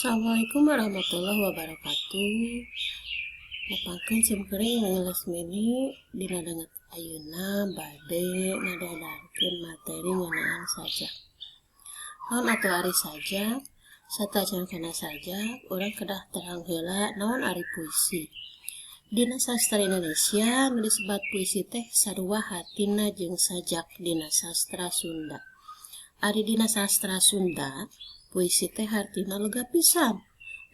Assalamualaikum warahmatullahi wabarakatuh. Lapangkeun cemkeuring Lesmini dina danget ayeuna bade ngadadarkeun materi ngeunaan sajak. Naon atuh ari sajak? Satajan kana sajak, urang kedah terang heula naon ari puisi. Dina sastra Indonesia nu disebat puisi teh sarua hatina jeung sajak dina sastra Sunda. Ari dina sastra Sunda, puisi teh hartina lega pisan.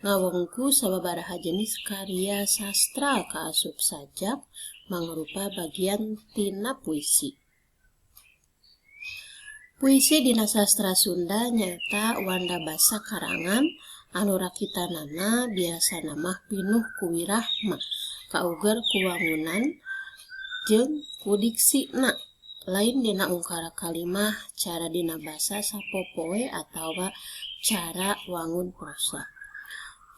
Ngawengku sababaraha jenis karya sastra kaasup sajak mangrupa bagian tina puisi. Puisi dina sastra Sunda nyaeta wanda basa karangan anu rakitanana biasana mah pinuh ku wirahma, kauger ku wangunan jeung ku diksina. Lain dina ungkara kalimah cara dina basa sapopoe atawa cara wangun prosa.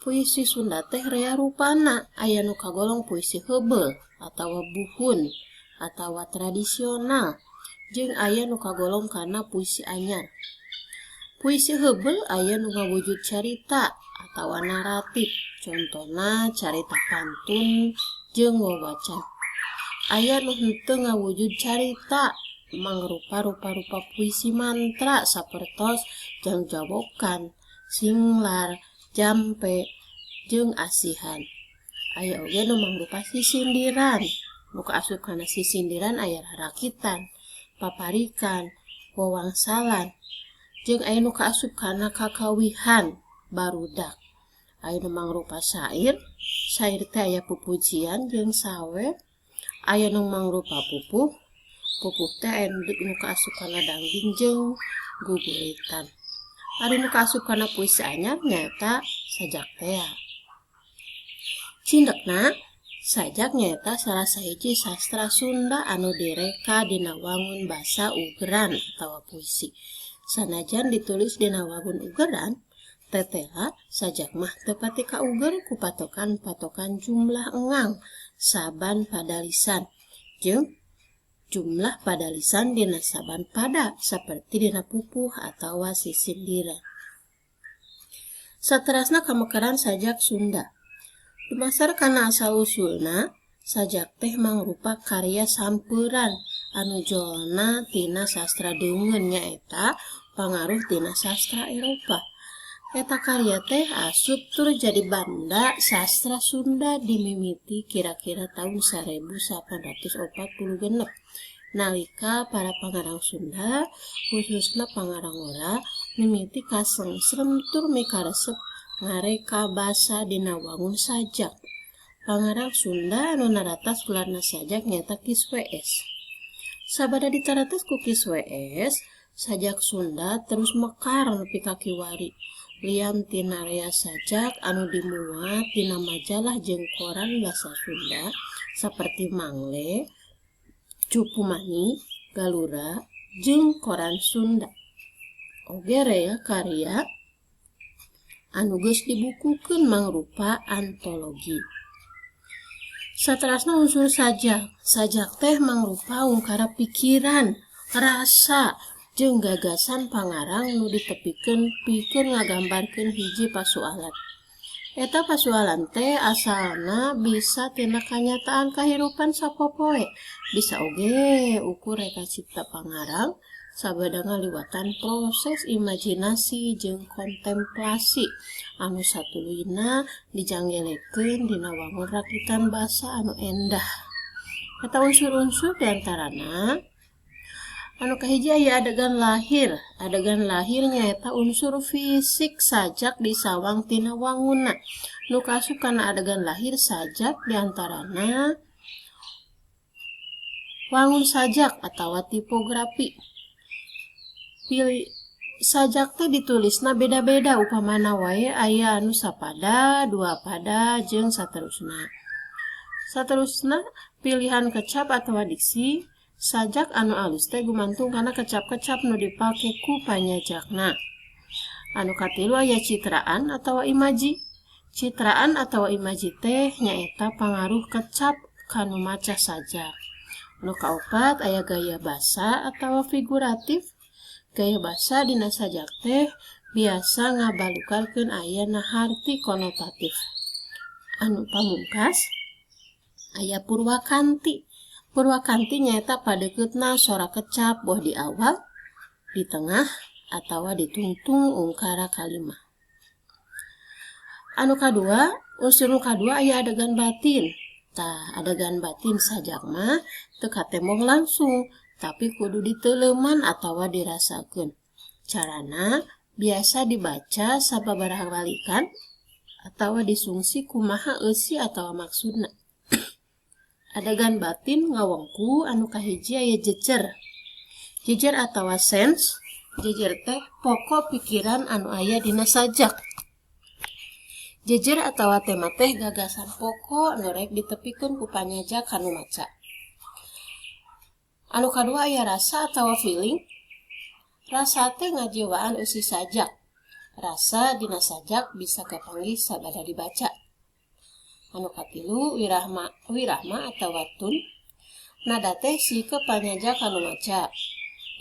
Puisi Sunda teh rea rupana, aya nu kagolong puisi heubeul atawa buhun atawa tradisional, jeung aya nu kagolong kana puisi anyar. Puisi heubeul aya nu ngawujud carita atawa naratif, contona carita pantun jeung wawacan. Aya nu henteu ngawujud carita, mangrupa rupa-rupa puisi mantra sapertos jangjawokan, singlar, jampe, jeung asihan. Aya oge nu mangrupa sisindiran, nu kaasup kana sisindiran aya rarakitan, paparikan, wawangsalan, jeung aya nu kaasup kana kakawihan, barudak. Aya nu mangrupa syair teh aya pupujian jeung sawer. Aya nu mangrupa pupuh teh aya nu kaasup kana dangding jeung guguritan. Ari nu kaasup kana puisi anyar nyaeta sajak teh. Cindekna, sajak nyaeta salah sahiji sastra Sunda anu direka dina wangun basa ugeran atawa puisi. Sanajan ditulis dina wangun ugeran, tetela sajak mah teu pati kauger ku patokan-patokan jumlah engang saban padalisan jeung jumlah padalisan dina saban pada saperti dina pupuh atawa sisindiran. Saterasna kamekaran sajak Sunda. Dumasar kana asal-usulna, sajak teh mangrupa karya sampeuran anu jolna tina sastra deungeun nyaeta pangaruh tina sastra Eropa. Eta karya teh asup tur jadi banda sastra Sunda dimimiti kira-kira tahun 1846 nalika para pangarang Sunda khususna pangarang ora mimiti kasengsrem tur mikaresep ngareka basa dina wangun sajak. Pangarang Sunda anu naratas gelarna sajak nyaeta Ki Swees. Sabada ditaratas ku Ki Swees, sajak Sunda terus mekar nepi ka kiwari. Lian tina rea sajak anu dimuat dina majalah jeung koran basa Sunda saperti Mangle, Cupu Mani, Galura, jeung koran Sunda. Oge rea karya anu geus dibukukeun mangrupa antologi. Saterasna unsur sajak. Sajak teh mangrupa ungkara pikiran, rasa, jeung gagasan pangarang nu ditepikeun pikeun ngagambarkeun hiji pasoalan. Eta pasoalan teh asalna bisa tina kanyataan kahirupan sapopoe, bisa oge ukur reka cipta pangarang sabada ngaliwatan proses imajinasi jeung kontemplasi anu satuluyna dijanggelekeun dina wangun rakitan basa anu endah. Eta unsur-unsur diantarana anu kahiji aya adegan lahir. Adegan lahir nyaeta unsur fisik sajak di sawang tina wanguna. Nu kaasup kana adegan lahir sajak diantarana wangun sajak atawa tipografi. Sajak teh ditulisna beda-beda upamana wae aya anu sapada, dua pada, jeung saterusna. Saterusna pilihan kecap atawa diksi. Sajak anu alus teh gumantung kana kecap-kecap nu dipake ku panyajakna. Anu katilu aya citraan atawa imaji. Citraan atawa imaji teh nyaeta pangaruh kecap kanu maca sajak. Anu kaopat aya gaya basa atawa figuratif. Gaya basa dina sajak teh biasa ngabalukarkeun ayana harti konotatif. Anu pamungkas aya purwakanti. Purwakanti nyaeta padeukutna sora kecap boh di awal, di tengah, atawa di tungtung ungkara kalimah. Anu kadua, unsur nu kadua aya adegan batin. Tah, adegan batin sajak mah teu katembong langsung, tapi kudu diteuleman atawa dirasakeun. Carana biasa dibaca sababaraha balikan atawa disungsi kumaha eusi atawa maksudna. Adegan batin ngawengku anu kahiji aya jejer. Jejer atawa sense, jejer teh pokok pikiran anu aya dina sajak. Jejer atawa tema teh gagasan pokok nu rek ditepikeun ku panyajak kanu maca. Anu kadua aya rasa atawa feeling. Rasa teh ngajiwaan eusi sajak. Rasa dina sajak bisa kapanggih sabada dibaca. Anu katilu wirahma atawa tun. Nada teh sikeun panyajak kanu maca.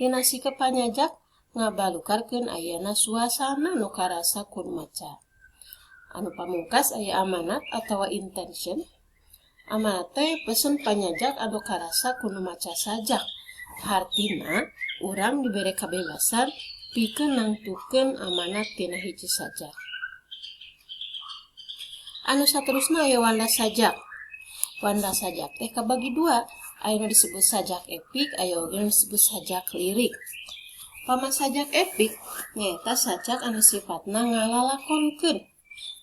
Dina sikeun panyajak ngabalukarkeun ayana suasana nu karasa kun maca. Anu pamungkas aya amanat atawa intention. Amanat teh pesen panyajak anu karasa kun maca sajak. Hartina urang dibere kabebasan pikeun nangtukeun amanat tina hiji sajak. Anu saterusna aya wanda sajak. Wanda sajak teh kabagi dua. Aya nu disebut sajak epik, aya oge nu disebut sajak lirik. Pama sajak epik nyaeta sajak anu sifatna ngalalakonkeun,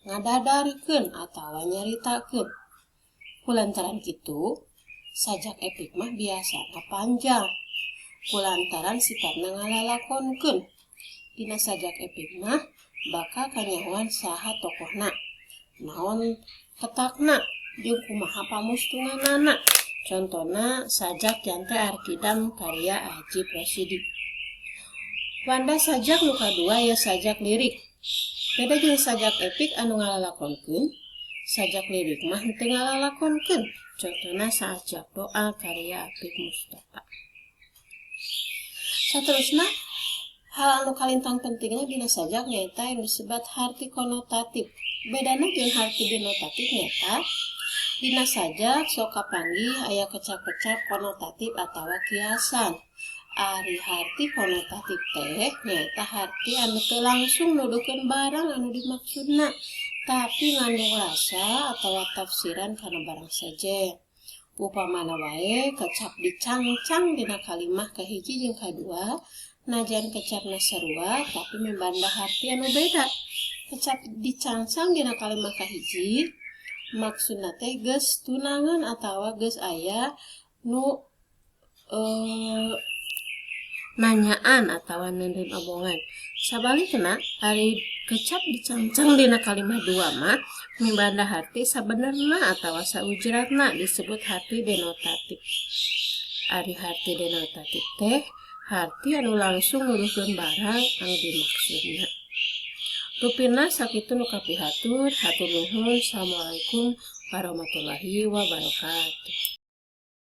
ngadadarikeun atawa nyaritakeun. Kulantaran kitu, sajak epik mah biasana panjang. Kulantaran sifatna ngalalakonkeun. Dina sajak epik mah bakal kanyahoan saha tokohna, naon petakna, jeung kumaha pamustunganana. Contona sajak Yante Arkidam karya Aji Prosidi. Wanda sajak nu kadua ya sajak lirik. Beda jeung sajak epik anu ngalalakonkeun, sajak lirik mah teu ngalalakonkeun. Contona sajak doa karya Apik Mustofa. Saterusna hal anu kalintang pentingna dina sajak nyaeta yang disebut harti konotatif. Bedana jeung harti denotatif nyaeta dina sajak sok kapanggih aya kecap-kecap konotatif atawa kiasan. Ari harti konotatif teh nyaeta harti anu teu langsung nuduhkeun barang anu dimaksudna, tapi ngandung rasa atawa tafsiran kana barang saja. Upamana wae kecap dicangcang dina kalimah kahiji jeung kadua, najan kecapna sarua tapi membanda harti anu beda. Kecap dicangcang dina kalimah kahiji maksudna teh geus tunangan atawa geus aya nu nanyaan atawa neureun omongan. Sabalikna ari kecap dicangcang dina kalimah dua mah mibanda harti sabenerna atawa saujratna disebut harti denotatif. Ari harti denotatif teh harti anu langsung nuduhkeun barang anu dimaksudna. Rupina sakitu nu kapihatur, hatur nuhun. Assalamualaikum warahmatullahi wabarakatuh.